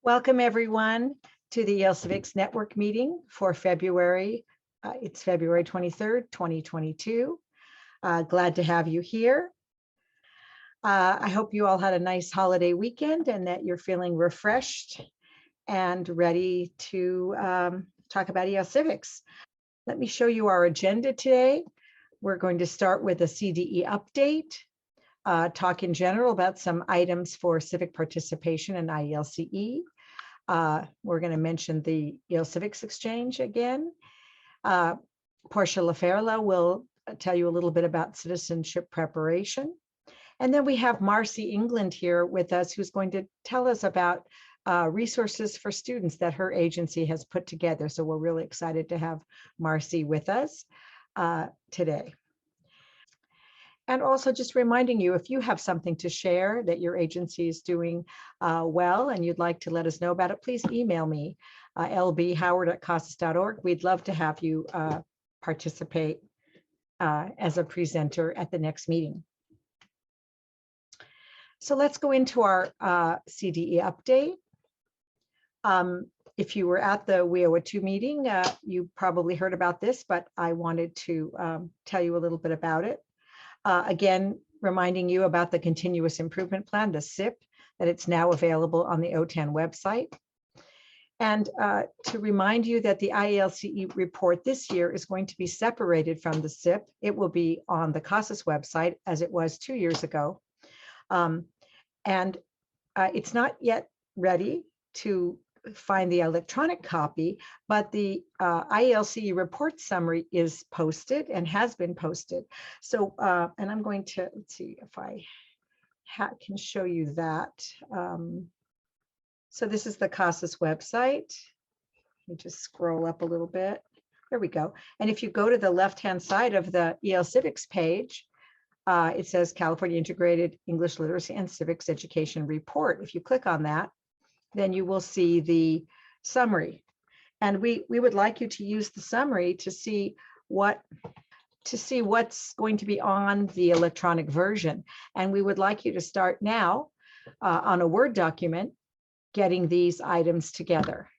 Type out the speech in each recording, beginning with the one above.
Welcome everyone to the IELTS Civics Network meeting for February. It's February 23rd, 2022. Glad to have you here. I hope you all had a nice holiday weekend and that you're feeling refreshed and ready to talk about IELTS Civics. Let me show you our agenda today. We're going to start with a CDE update, talk in general about some items for civic participation in IELCE. We're going to mention the Civics Exchange again. Portia LaFerla will tell you a little bit about citizenship preparation. And then we have Marci England here with us, who's going to tell us about resources for students that her agency has put together. So we're really excited to have Marci with us today. And also just reminding you, if you have something to share that your agency is doing well and you'd like to let us know about it, please email me, lbhoward@casas.org. We'd love to have you participate as a presenter at the next meeting. So let's go into our CDE update. If you were at the WIOA 2 meeting, you probably heard about this, but I wanted to tell you a little bit about it. Again, reminding you about the continuous improvement plan, the CIP, that it's now available on the OTAN website. And to remind you that the IELCE report this year is going to be separated from the CIP. It will be on the CASAS website as it was 2 years ago. It's not yet ready to find the electronic copy, but the IELCE report summary is posted and has been posted. So, and I'm going to, let's see if I can show you that. So this is the CASAS website. Let me just scroll up a little bit. There we go. And if you go to the left-hand side of the IELTS Civics page, it says California Integrated English Literacy and Civics Education Report. If you click on that, then you will see the summary. And we would like you to use the summary to see what's going to be on the electronic version. And we would like you to start now on a Word document, getting these items together.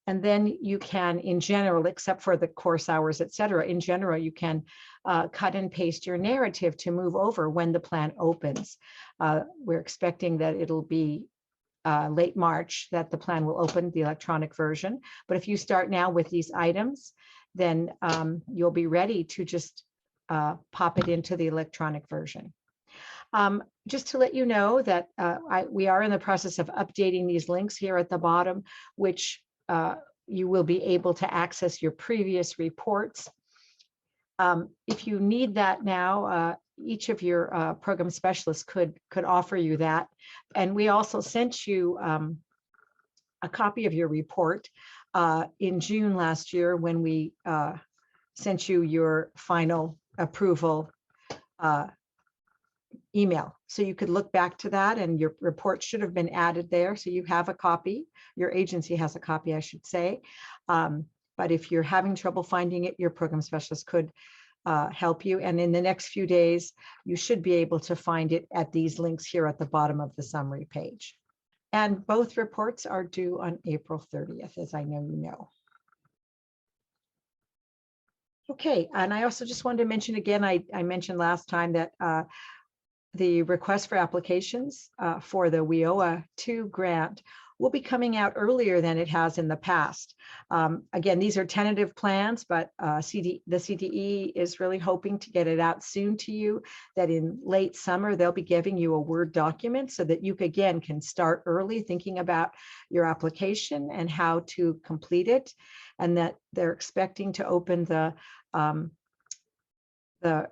And then you can, in general, except for the course hours, et cetera, in general, you can cut and paste your narrative to move over when the plan opens. We're expecting that it'll be late March that the plan will open, the electronic version. But if you start now with these items, then you'll be ready to just pop it into the electronic version. Just to let you know that we are in the process of updating these links here at the bottom, which you will be able to access your previous reports. If you need that now, each of your program specialists could offer you that. And we also sent you a copy of your report in June last year when we sent you your final approval email. So you could look back to that and your report should have been added there. So you have a copy, your agency has a copy, I should say. But if you're having trouble finding it, your program specialist could help you. And in the next few days, you should be able to find it at these links here at the bottom of the summary page. And both reports are due on April 30th, as I know you know. Okay, and I also just wanted to mention again, I mentioned last time that the request for applications for the WIOA 2 grant will be coming out earlier than it has in the past. Again, these are tentative plans, but the CDE is really hoping to get it out soon to you, that in late summer, they'll be giving you a Word document so that you, again, can start early thinking about your application and how to complete it, and that they're expecting to open the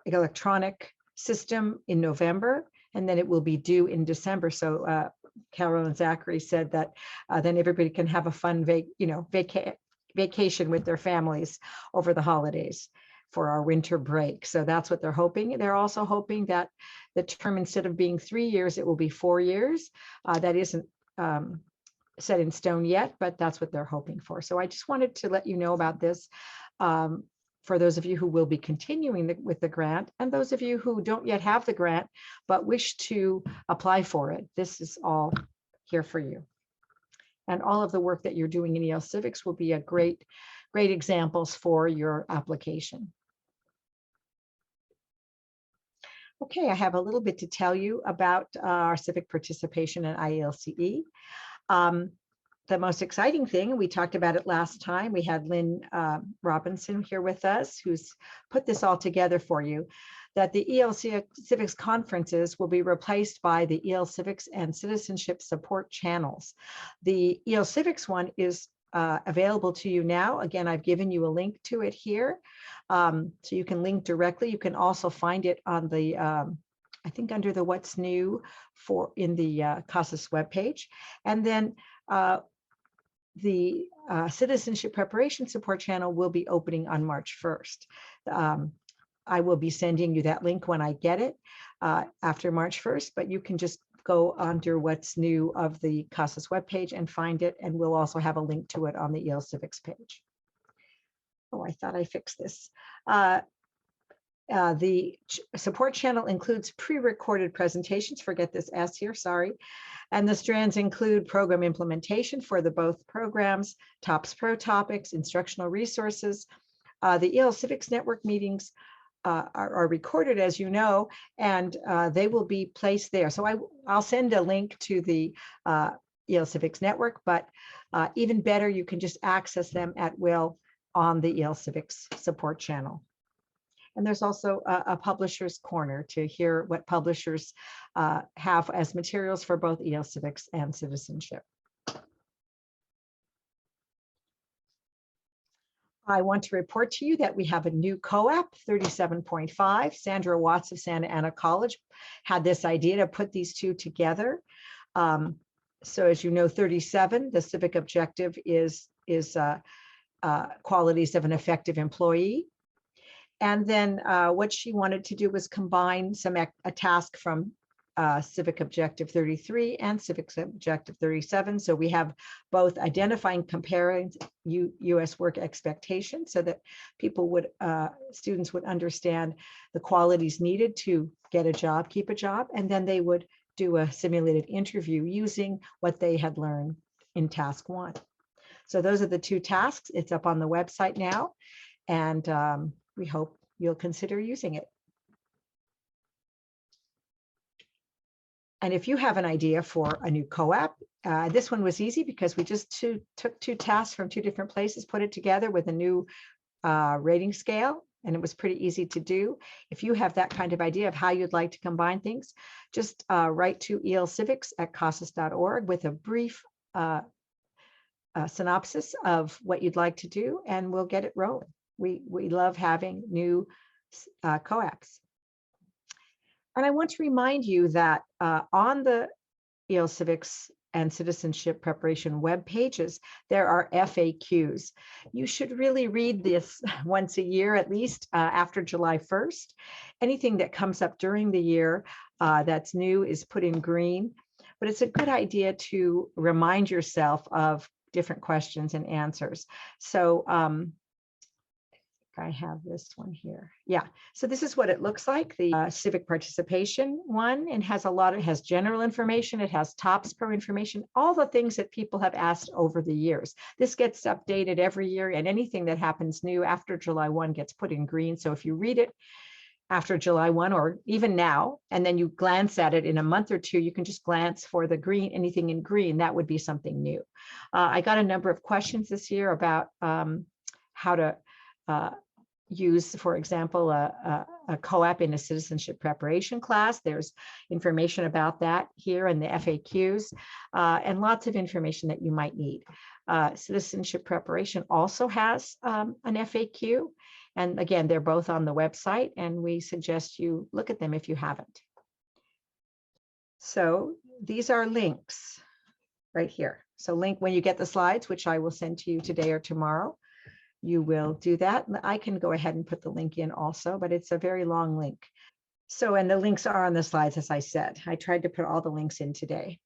electronic system in November, and then it will be due in December. So Carol and Zachary said that then everybody can have a fun vacation with their families over the holidays for our winter break. So that's what they're hoping. They're also hoping that the term, instead of being 3 years, it will be 4 years. That isn't set in stone yet, but that's what they're hoping for. So I just wanted to let you know about this. For those of you who will be continuing with the grant, and those of you who don't yet have the grant but wish to apply for it, this is all here for you. And all of the work that you're doing in EL Civics will be a great examples for your application. Okay, I have a little bit to tell you about our civic participation in IELCE. The most exciting thing, we talked about it last time, we had Lynn Robinson here with us, who's put this all together for you, that the EL Civics conferences will be replaced by the EL Civics and Citizenship Support channels. The EL Civics one is available to you now. Again, I've given you a link to it here. So you can link directly. You can also find it on the, I think under the What's New in the COAAPs webpage. And then the Citizenship Preparation Support channel will be opening on March 1st. I will be sending you that link when I get it after March 1st, but you can just go under What's New of the COAAPs webpage and find it, and we'll also have a link to it on the EL Civics page. Oh, I thought I fixed this. The support channel includes pre-recorded presentations, forget this S here, sorry. And the strands include program implementation for the both programs, TOPS Pro topics, instructional resources. The EL Civics Network meetings are recorded, as you know, and they will be placed there. So I'll send a link to the EL Civics Network, but even better, you can just access them at will on the EL Civics support channel. And there's also a publisher's corner to hear what publishers have as materials for both EL Civics and citizenship. I want to report to you that we have a new COAAP 37.5. Sandra Watts of Santa Ana College had this idea to put these two together. So as you know, 37, the civic objective is qualities of an effective employee. And then what she wanted to do was combine a task from Civic Objective 33 and Civic Objective 37. So we have both identifying, comparing U.S. work expectations so that students would understand the qualities needed to get a job, keep a job, and then they would do a simulated interview using what they had learned in task 1. So those are the two tasks. It's up on the website now, and we hope you'll consider using it. And if you have an idea for a new COAAP, this one was easy because we just took two tasks from two different places, put it together with a new rating scale, and it was pretty easy to do. If you have that kind of idea of how you'd like to combine things, just write to elcivics@coasaps.org with a brief synopsis of what you'd like to do, and we'll get it rolling. We love having new COAAPs. And I want to remind you that on the EL Civics and Citizenship Preparation web pages, there are FAQs. You should really read this once a year, at least after July 1st. Anything that comes up during the year that's new is put in green, but it's a good idea to remind yourself of different questions and answers. So I have this one here. Yeah, so this is what it looks like, the civic participation one, and it has general information, it has TOPS Pro information, all the things that people have asked over the years. This gets updated every year, and anything that happens new after July 1 gets put in green. So if you read it after July 1 or even now, and then you glance at it in a month or two, you can just glance for the green, anything in green, that would be something new. I got a number of questions this year about how to use, for example, a COAAP in a citizenship preparation class. There's information about that here in the FAQs, and lots of information that you might need. Citizenship preparation also has an FAQ. And again, they're both on the website, and we suggest you look at them if you haven't. So these are links right here. So link when you get the slides, which I will send to you today or tomorrow. You will do that. I can go ahead and put the link in also, but it's a very long link. So, and the links are on the slides, as I said. I tried to put all the links in today.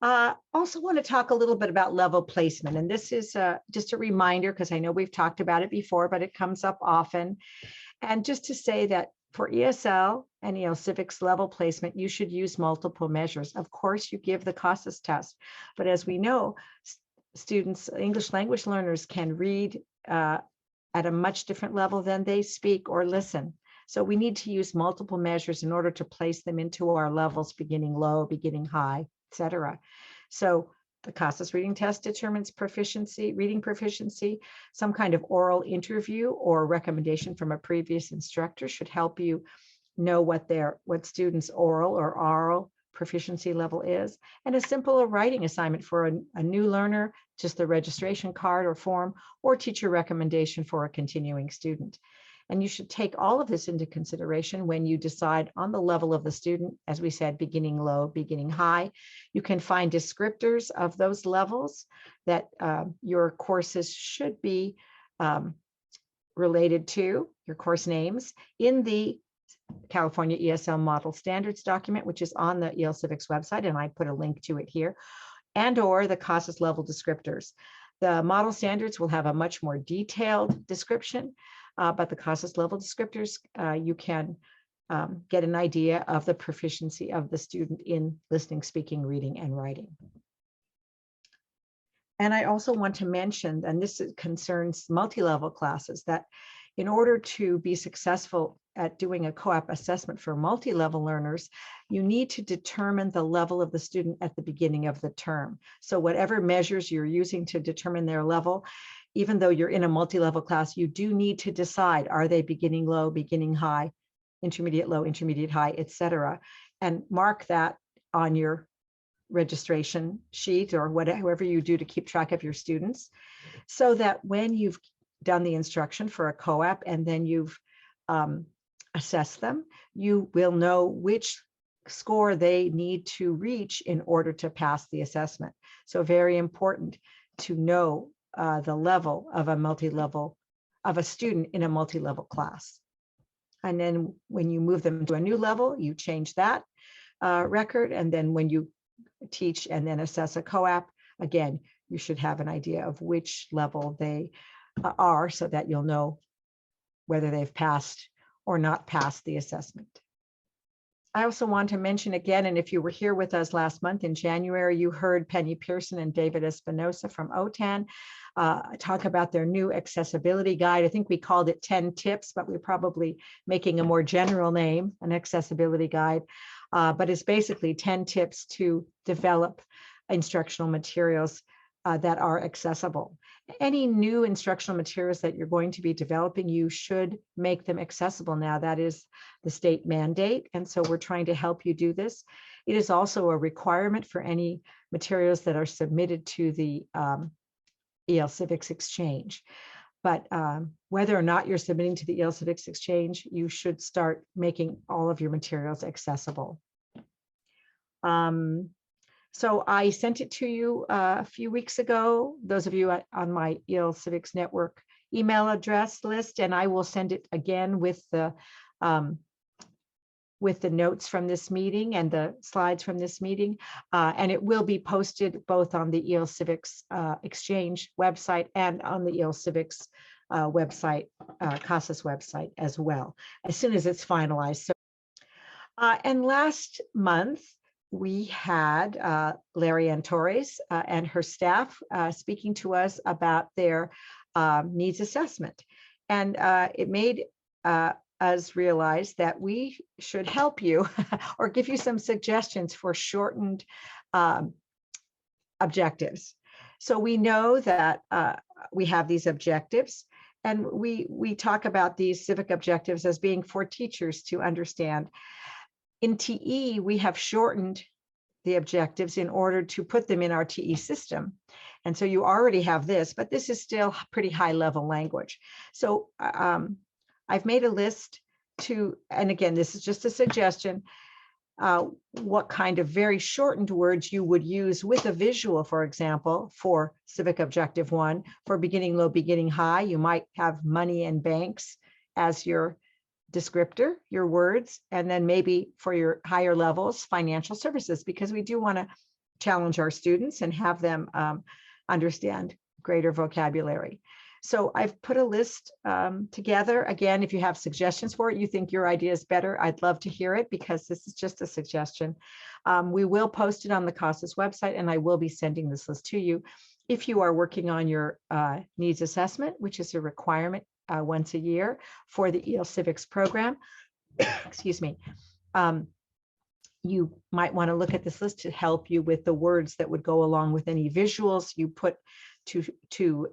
Also want to talk a little bit about level placement. And this is just a reminder, because I know we've talked about it before, but it comes up often. And just to say that For ESL and Civics level placement, you should use multiple measures. Of course, you give the COAAPs test, but as we know, students, English language learners, can read at a much different level than they speak or listen. So we need to use multiple measures in order to place them into our levels, beginning low, beginning high, etc. So the COAAPs reading test determines proficiency, reading proficiency. Some kind of oral interview or recommendation from a previous instructor should help you know what students' oral or oral proficiency level is. And a simple writing assignment for a new learner, just the registration card or form, or teacher recommendation for a continuing student. And you should take all of this into consideration when you decide on the level of the student, as we said, beginning low, beginning high. You can find descriptors of those levels that your courses should be related to, your course names, in the California ESL Model Standards document, which is on the Civics website, and I put a link to it here, and or the COAAPs level descriptors. The model standards will have a much more detailed description, but the COAAPs level descriptors, you can get an idea of the proficiency of the student in listening, speaking, reading, and writing. And I also want to mention, and this concerns multi-level classes, that in order to be successful at doing a COAAP assessment for multi-level learners, you need to determine the level of the student at the beginning of the term. So whatever measures you're using to determine their level, even though you're in a multi-level class, you do need to decide, are they beginning low, beginning high, intermediate low, intermediate high, etc., and mark that on your registration sheet or whatever you do to keep track of your students, so that when you've done the instruction for a COAAP and then you've assessed them, you will know which score they need to reach in order to pass the assessment. So very important to know the level of a student in a multi-level class. And then when you move them to a new level, you change that record. And then when you teach and then assess a COAAP, again, you should have an idea of which level they are, so that you'll know whether they've passed or not passed the assessment. I also want to mention again, and if you were here with us last month in January, you heard Penny Pearson and David Espinosa from OTAN talk about their new accessibility guide. I think we called it 10 tips, but we're probably making a more general name, an accessibility guide. But it's basically 10 tips to develop instructional materials that are accessible. Any new instructional materials that you're going to be developing, you should make them accessible now. That is the state mandate. And so we're trying to help you do this. It is also a requirement for any materials that are submitted to the Civics Exchange. But whether or not you're submitting to the Civics Exchange, you should start making all of your materials accessible. So I sent it to you a few weeks ago, those of you on my Civics Network email address list, and I will send it again with the notes from this meeting and the slides from this meeting. And it will be posted both on the Civics Exchange website and on the Civics website, CASA's website as well, as soon as it's finalized. So, and last month, we had Larry Ann Torres and her staff speaking to us about their needs assessment. And it made us realize that we should help you or give you some suggestions for shortened objectives. So we know that we have these objectives, and we talk about these civic objectives as being for teachers to understand. In TE, we have shortened the objectives in order to put them in our TE system. And so you already have this, but this is still pretty high level language. So I've made a list and again, this is just a suggestion, what kind of very shortened words you would use with a visual, for example, for Civic Objective 1. For beginning low, beginning high, you might have money and banks as your descriptor, your words, and then maybe for your higher levels, financial services, because we do want to challenge our students and have them understand greater vocabulary. So I've put a list together. Again, if you have suggestions for it, you think your idea is better, I'd love to hear it because this is just a suggestion. We will post it on the COAAPs website, and I will be sending this list to you. If you are working on your needs assessment, which is a requirement once a year for the EL Civics program, excuse me, you might want to look at this list to help you with the words that would go along with any visuals you put to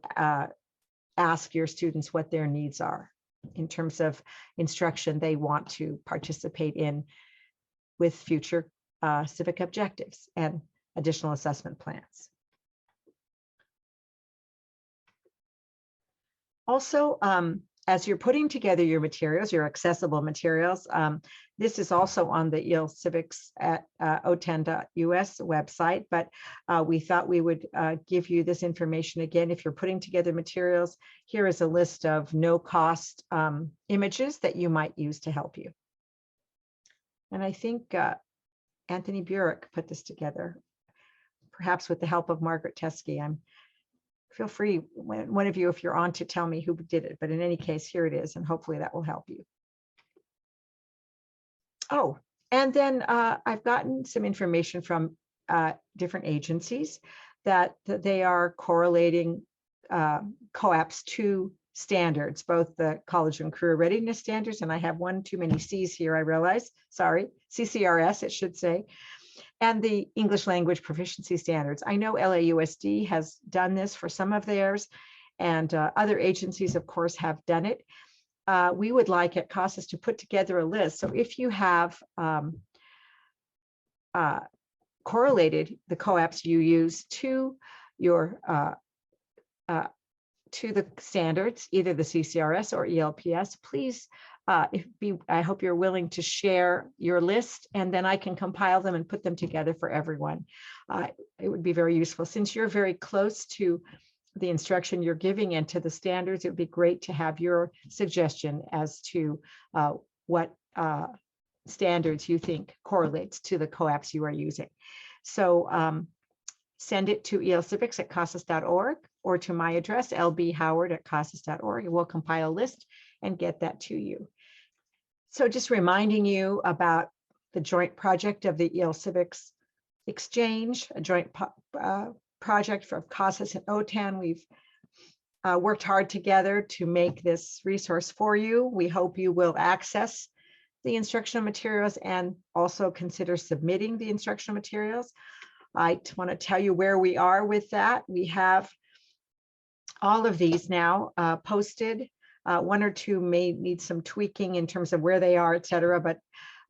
ask your students what their needs are in terms of instruction they want to participate in with future civic objectives and additional assessment plans. Also, as you're putting together your materials, your accessible materials, this is also on the EL Civics at OTAN.us website, but we thought we would give you this information again. If you're putting together materials, here is a list of no-cost images that you might use to help you. And I think Anthony Burek put this together, perhaps with the help of Margaret Teskey. Feel free, one of you, if you're on, to tell me who did it. But in any case, here it is, and hopefully that will help you. Oh, and then I've gotten some information from different agencies that they are correlating COAAPs to standards, both the college and career readiness standards, and I have one too many C's here, I realize, sorry, CCRS, it should say, and the English language proficiency standards. I know LAUSD has done this for some of theirs, and other agencies, of course, have done it. We would like at CASAS to put together a list. So if you have correlated the COAAPs you use to your to the standards, either the CCRS or ELPS, please, I hope you're willing to share your list, and then I can compile them and put them together for everyone. It would be very useful. Since you're very close to the instruction you're giving and to the standards, it would be great to have your suggestion as to what standards you think correlates to the COAAPs you are using. So send it to elcivics@casas.org or to my address, lbhoward@casas.org. We'll compile a list and get that to you. So just reminding you about the joint project of the EL Civics Exchange, a joint project for CASAS and OTAN. We've worked hard together to make this resource for you. We hope you will access the instructional materials and also consider submitting the instructional materials. I want to tell you where we are with that. We have all of these now posted. One or two may need some tweaking in terms of where they are, et cetera, but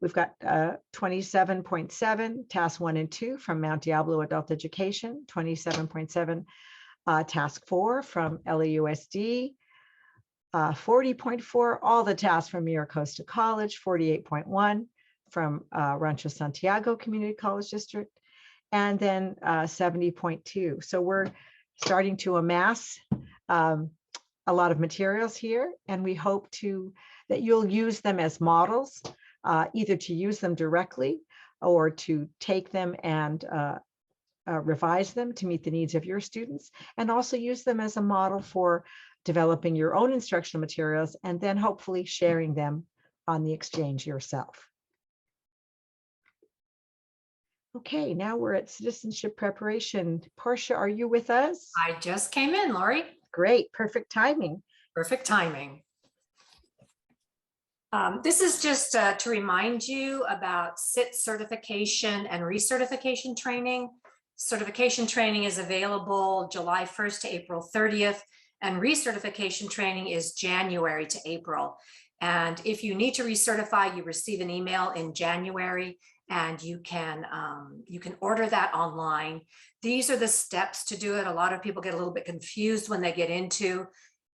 we've got 27.7, Task 1 and 2 from Mount Diablo Adult Education, 27.7, Task 4 from LAUSD, 40.4, all the tasks from Miracosta College, 48.1 from Rancho Santiago Community College District, and then 70.2. So we're starting to amass a lot of materials here, and we hope that you'll use them as models, either to use them directly or to take them and revise them to meet the needs of your students, and also use them as a model for developing your own instructional materials and then hopefully sharing them on the exchange yourself. Okay, now we're at citizenship preparation. Portia, are you with us? I just came in, Lori. Great, perfect timing. Perfect timing. This is just to remind you about CIT certification and recertification training. Certification training is available July 1st to April 30th, and recertification training is January to April. And if you need to recertify, you receive an email in January, and you can order that online. These are the steps to do it. A lot of people get a little bit confused when they get into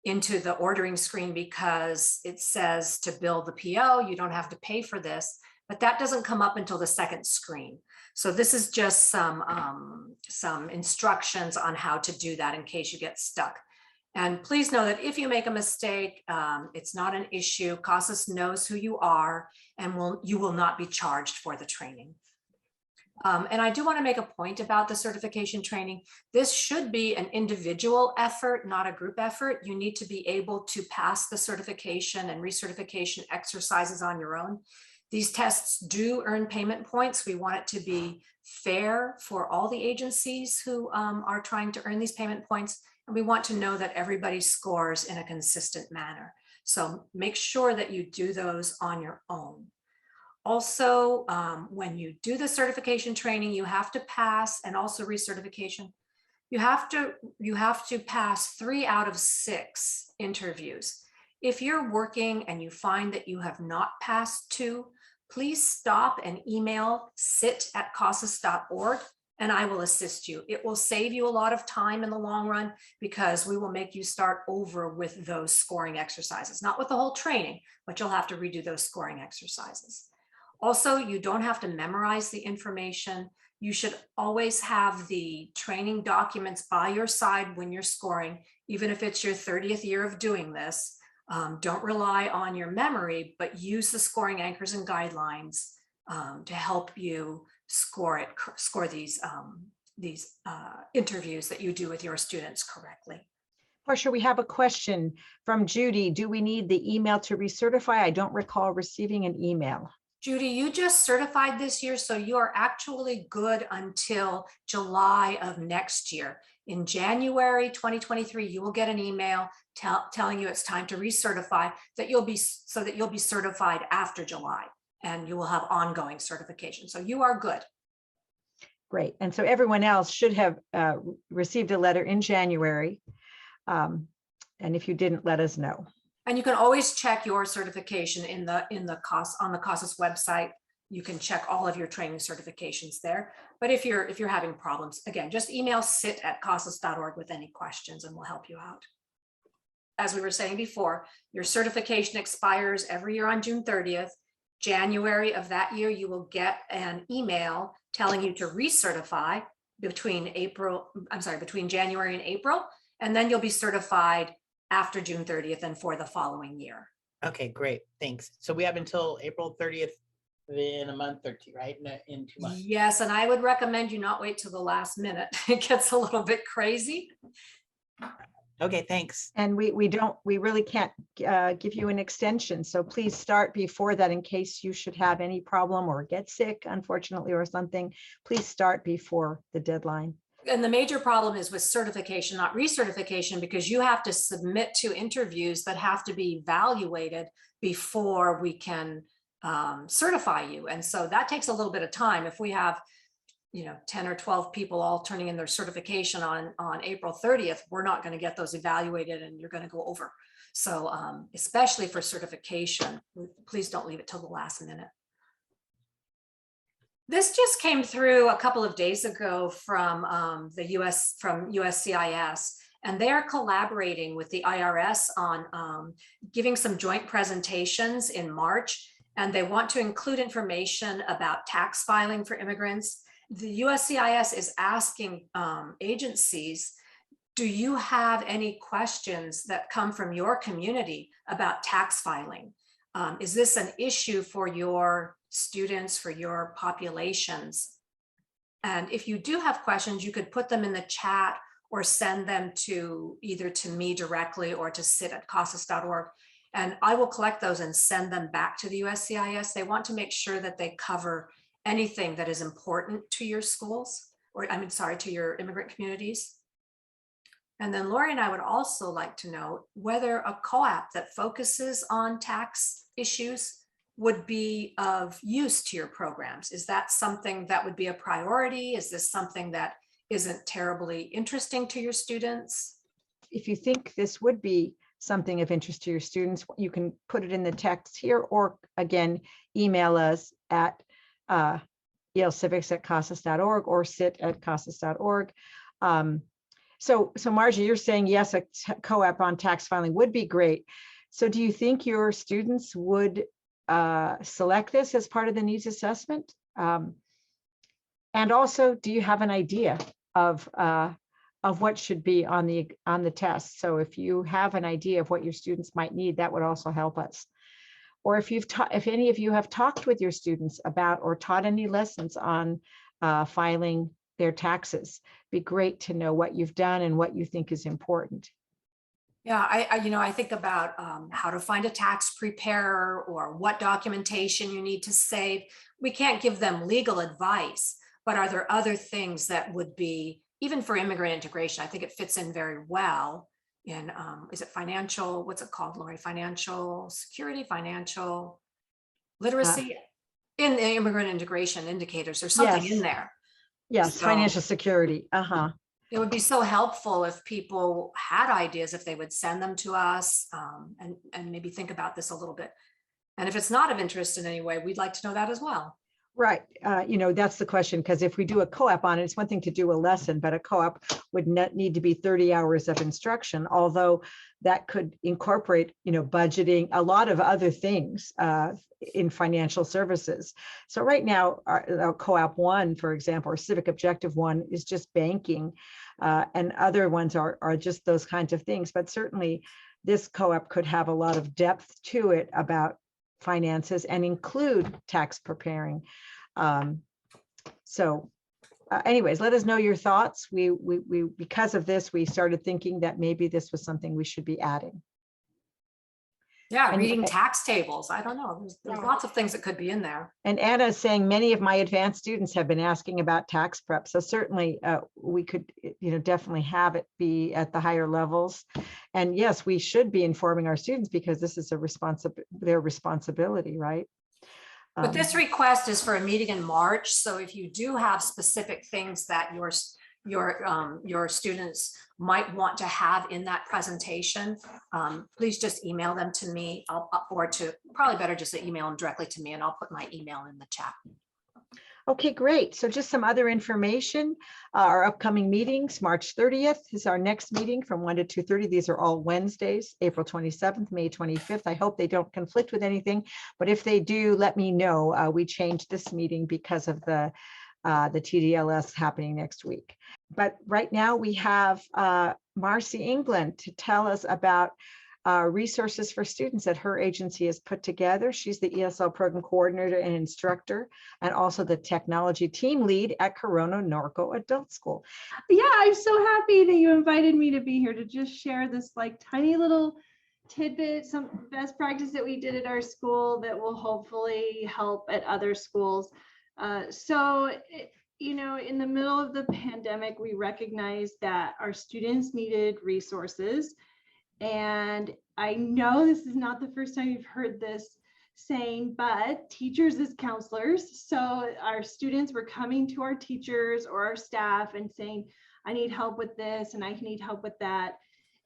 the ordering screen because it says to build the PO, you don't have to pay for this, but that doesn't come up until the second screen. So this is just some instructions on how to do that in case you get stuck. And please know that if you make a mistake, it's not an issue. CASAS knows who you are, and you will not be charged for the training. And I do want to make a point about the certification training. This should be an individual effort, not a group effort. You need to be able to pass the certification and recertification exercises on your own. These tests do earn payment points. We want it to be fair for all the agencies who are trying to earn these payment points. And we want to know that everybody scores in a consistent manner. So make sure that you do those on your own. Also, when you do the certification training, you have to pass, and also recertification, you have to pass 3 out of 6 interviews. If you're working and you find that you have not passed 2, please stop and email sit@casas.org and I will assist you. It will save you a lot of time in the long run because we will make you start over with those scoring exercises, not with the whole training, but you'll have to redo those scoring exercises. Also, you don't have to memorize the information. You should always have the training documents by your side when you're scoring, even if it's your 30th year of doing this. Don't rely on your memory, but use the scoring anchors and guidelines to help you score these interviews that you do with your students correctly. Portia, we have a question from Judy. Do we need the email to recertify? I don't recall receiving an email. Judy, you just certified this year, so you are actually good until July of next year. In January 2023, you will get an email telling you it's time to recertify, that you'll be certified after July, and you will have ongoing certification. So you are good. Great. And so everyone else should have received a letter in January. And if you didn't, let us know. And you can always check your certification on the CASAS website. You can check all of your training certifications there. But if you're having problems, again, just email sit@casas.org with any questions and we'll help you out. As we were saying before, your certification expires every year on June 30th. January of that year, you will get an email telling you to recertify between January and April, and then you'll be certified after June 30th and for the following year. Okay, great. Thanks. So we have until April 30th in a month or two, right? In 2 months. Yes, and I would recommend you not wait till the last minute. It gets a little bit crazy. Okay, thanks. And we really can't give you an extension. So please start before that in case you should have any problem or get sick, unfortunately, or something. Please start before the deadline. And the major problem is with certification, not recertification, because you have to submit to interviews that have to be evaluated before we can certify you. And so that takes a little bit of time. If we have 10 or 12 people all turning in their certification on April 30th, we're not going to get those evaluated and you're going to go over. So especially for certification, please don't leave it till the last minute. This just came through a couple of days ago from USCIS, and they are collaborating with the IRS on giving some joint presentations in March, and they want to include information about tax filing for immigrants. The USCIS is asking agencies, do you have any questions that come from your community about tax filing? Is this an issue for your students, for your populations? And if you do have questions, you could put them in the chat or send them either to me directly or to sit@casas.org. And I will collect those and send them back to the USCIS. They want to make sure that they cover anything that is important to your schools, to your immigrant communities. And then Lori and I would also like to know whether a COAAP that focuses on tax issues would be of use to your programs. Is that something that would be a priority? Is this something that isn't terribly interesting to your students? If you think this would be something of interest to your students, you can put it in the text here, or again, email us at civics@casas.org or sit@casas.org. So Marci, you're saying yes, a COAAP on tax filing would be great. So do you think your students would select this as part of the needs assessment? And also, do you have an idea of what should be on the test? So if you have an idea of what your students might need, that would also help us. Or if any of you have talked with your students about or taught any lessons on filing their taxes. Be great to know what you've done and what you think is important. Yeah, I think about how to find a tax preparer or what documentation you need to save. We can't give them legal advice, but are there other things that would be, even for immigrant integration, I think it fits in very well in, is it financial, what's it called, Lori? Financial security, financial literacy, in the immigrant integration indicators, there's something in Yes. there. Yes, So financial security. it would be so helpful if people had ideas, if they would send them to us, and maybe think about this a little bit. And if it's not of interest in any way, we'd like to know that as well. Right. That's the question, because if we do a COAAP on it, it's one thing to do a lesson, but a COAAP would need to be 30 hours of instruction, although that could incorporate, budgeting, a lot of other things in financial services. So right now, our COAAP 1, for example, or Civic Objective 1 is just banking, and other ones are just those kinds of things. But certainly this COAAP could have a lot of depth to it about finances and include tax preparing. Anyways, let us know your thoughts. We because of this, we started thinking that maybe this was something we should be adding. Yeah, And- reading tax tables. I don't know. There's Yeah. lots of things that could be in there. And Anna is saying many of my advanced students have been asking about tax prep. So certainly we could, definitely have it be at the higher levels. And yes, we should be informing our students because this is their responsibility, right? But this request is for a meeting in March. So if you do have specific things that your students might want to have in that presentation, please just email them to me. Probably better just to email them directly to me, and I'll put my email in the chat. Okay, great. So just some other information. Our upcoming meetings, March 30th is our next meeting from 1 to 2:30. These are all Wednesdays, April 27th, May 25th. I hope they don't conflict with anything, but if they do, let me know. We changed this meeting because of the TDLS happening next week. But right now we have Marci England to tell us about resources for students that her agency has put together. She's the ESL program coordinator and instructor, and also the technology team lead at Corona-Norco Adult School. Yeah, I'm so happy that you invited me to be here to just share this tiny little tidbit, some best practice that we did at our school that will hopefully help at other schools. In the middle of the pandemic, we recognized that our students needed resources. And I know this is not the first time you've heard this saying, but teachers as counselors. So our students were coming to our teachers or our staff and saying, I need help with this and I need help with that.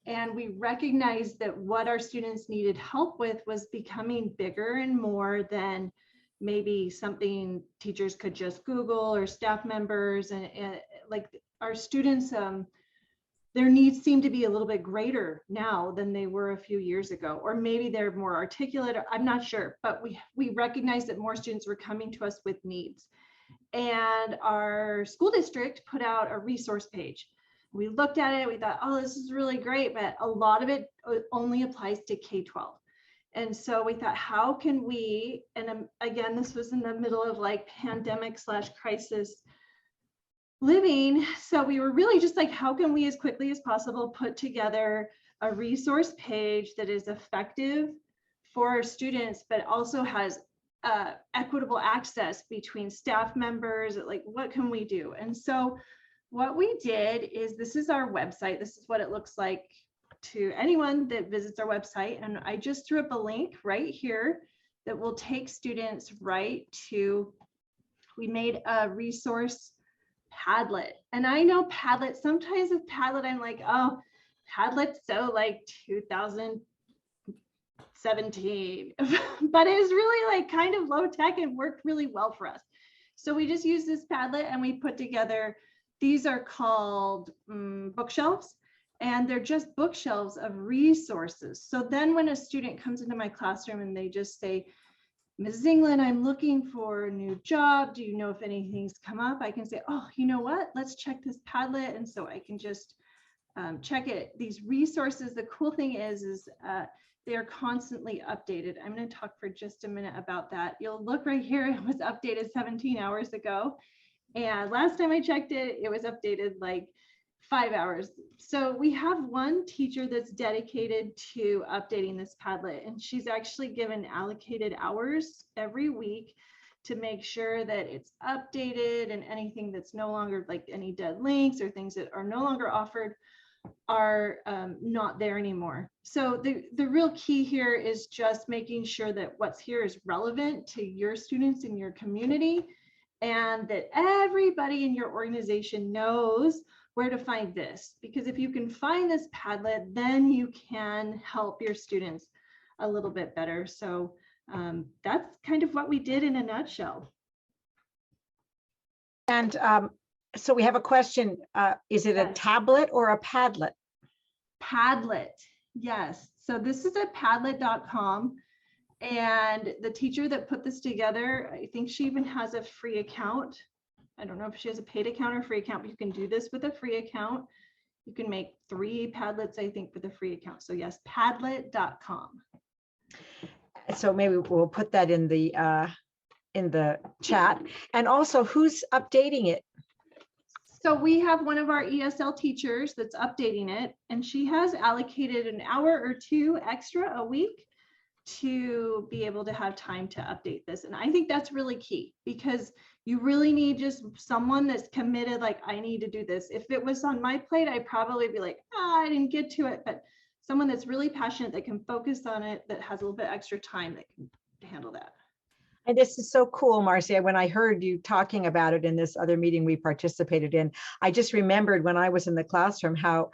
And we recognized that what our students needed help with was becoming bigger and more than maybe something teachers could just Google, or staff members, and our students, their needs seem to be a little bit greater now than they were a few years ago, or maybe they're more articulate, or I'm not sure, but we recognize that more students were coming to us with needs. And our school district put out a resource page. We looked at it, we thought, oh, this is really great, but a lot of it only applies to K-12. And so we thought, how can we, and again, this was in the middle of pandemic/crisis living. So we were really just how can we as quickly as possible put together a resource page that is effective for our students, but also has equitable access between staff members, what can we do? And so what we did is, this is our website. This is what it looks like to anyone that visits our website. And I just threw up a link right here that will take students right to, we made a resource Padlet. And I know Padlet, sometimes with Padlet, I'm like, oh, Padlet's so 2017, but it was really kind of low tech and worked really well for us. So we just used this Padlet and we put together, these are called bookshelves, and they're just bookshelves of resources. So then when a student comes into my classroom and they just say, Mrs. England, I'm looking for a new job. Do you know if anything's come up? I can say, oh, you know what? Let's check this Padlet. And so I can just check it. These resources, the cool thing is they're constantly updated. I'm going to talk for just a minute about that. You'll look right here. It was updated 17 hours ago. And last time I checked it, it was updated like 5 hours. So we have one teacher that's dedicated to updating this Padlet, and she's actually given allocated hours every week to make sure that it's updated, and anything that's no longer, like any dead links or things that are no longer offered, are not there anymore. So the real key here is just making sure that what's here is relevant to your students in your community, and that everybody in your organization knows where to find this. Because if you can find this Padlet, then you can help your students a little bit better. So that's kind of what we did in a nutshell. And so we have a question. Is it a Yes. tablet or a Padlet? Padlet, yes. So this is at padlet.com. And the teacher that put this together, I think she even has a free account. I don't know if she has a paid account or free account, but you can do this with a free account. You can make 3 Padlets, I think, with a free account. So yes, padlet.com. So maybe we'll put that in the chat. And also, who's updating it? So we have one of our ESL teachers that's updating it, and she has allocated an hour or 2 extra a week to be able to have time to update this. And I think that's really key, because you really need just someone that's committed, like, I need to do this. If it was on my plate, I'd probably be like, I didn't get to it. But someone that's really passionate, that can focus on it, that has a little bit extra time, that can handle that. And this is so cool, Marcia. When I heard you talking about it in this other meeting we participated in, I just remembered when I was in the classroom how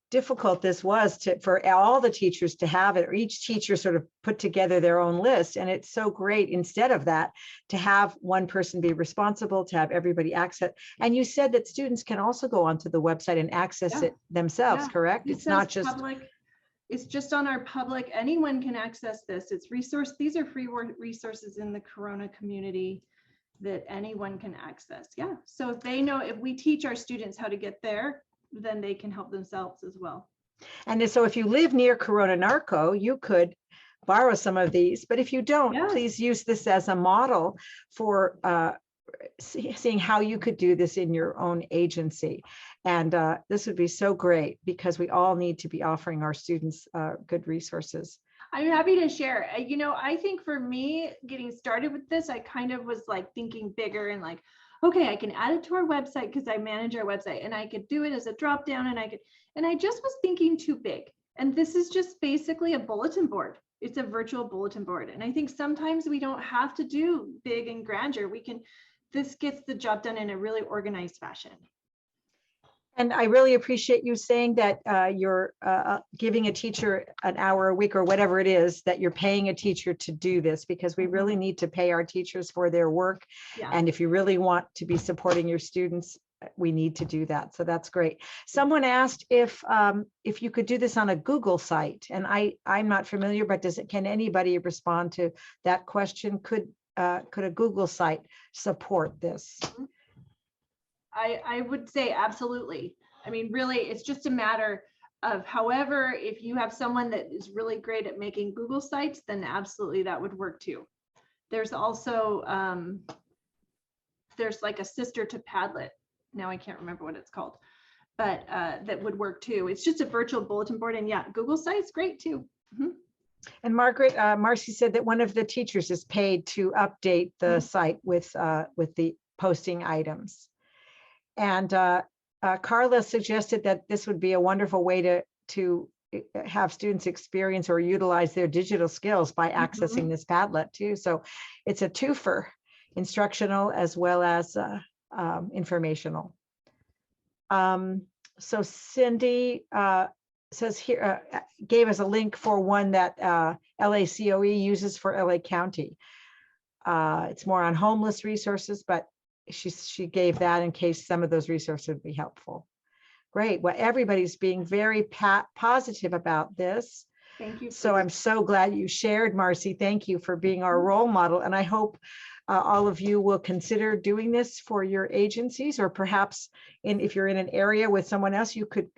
difficult this was for all the teachers to have it, or each teacher sort of put together their own list. And it's so great, instead of that, to have one person be responsible, to have everybody access. And you said that students can also go onto the website and access it themselves, correct? It's not just public. It's just on our public. Anyone can access this. It's resource. These are free resources in the Corona community that anyone can access. Yeah. So if they know, if we teach our students how to get there, then they can help themselves as well. And so if you live near Corona-Norco, you could borrow some of these, but if you don't, please use this as a model for seeing how you could do this in your own agency. And this would be so great, because we all need to be offering our students good resources. I'm happy to share. You know, I think for me, getting started with this, I kind of was like thinking bigger and like, okay, I can add it to our website because I manage our website, and I could do it as a drop down, and I just was thinking too big. And this is just basically a bulletin board. It's a virtual bulletin board. And I think sometimes we don't have to do big and grandeur. This gets the job done in a really organized fashion. And I really appreciate you saying that you're giving a teacher an hour a week, or whatever it is, that you're paying a teacher to do this, because we really need to pay our teachers for their work. Yeah. And if you really want to be supporting your students, we need to do that. So that's great. Someone asked if you could do this on a Google site, and I'm not familiar, but can anybody respond to that question? Could a Google site support this? I would say absolutely. I mean, really, it's just a matter of, however, if you have someone that is really great at making Google sites, then absolutely that would work too. There's also, there's like a sister to Padlet. Now I can't remember what it's called, but that would work too. It's just a virtual bulletin board, and yeah, Google Sites, great too. Mm-hmm. And Margaret, Marci said that one of the teachers is paid to update the site with the posting items. And Carla suggested that this would be a wonderful way to have students experience or utilize their digital skills by accessing this Padlet too. So it's a twofer, instructional as well as informational. So Cindy says here, gave us a link for one that LACOE uses for LA County. It's more on homeless resources, but she gave that in case some of those resources would be helpful. Great. Well, everybody's being very positive about this. Thank you. So I'm so glad you shared, Marci. Thank you for being our role model. And I hope all of you will consider doing this for your agencies, or perhaps if you're in an area with someone else, you could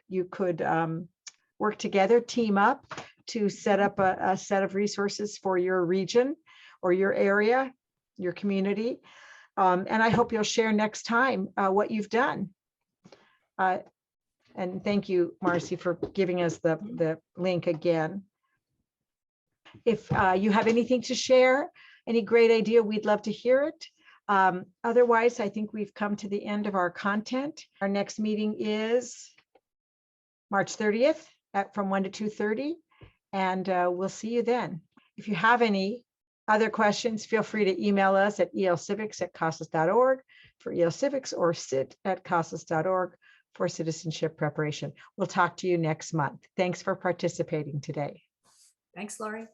work together, team up to set up a set of resources for your region or your area, your community. And I hope you'll share next time what you've done. And thank you, Marci, for giving us the link again. If you have anything to share, any great idea, we'd love to hear it. Otherwise, I think we've come to the end of our content. Our next meeting is March 30th from 1 to 2:30, and we'll see you then. If you have any other questions, feel free to email us at elcivics@casas.org for elcivics or sit@casas.org for citizenship preparation. We'll talk to you next month. Thanks for participating today. Thanks, Lori.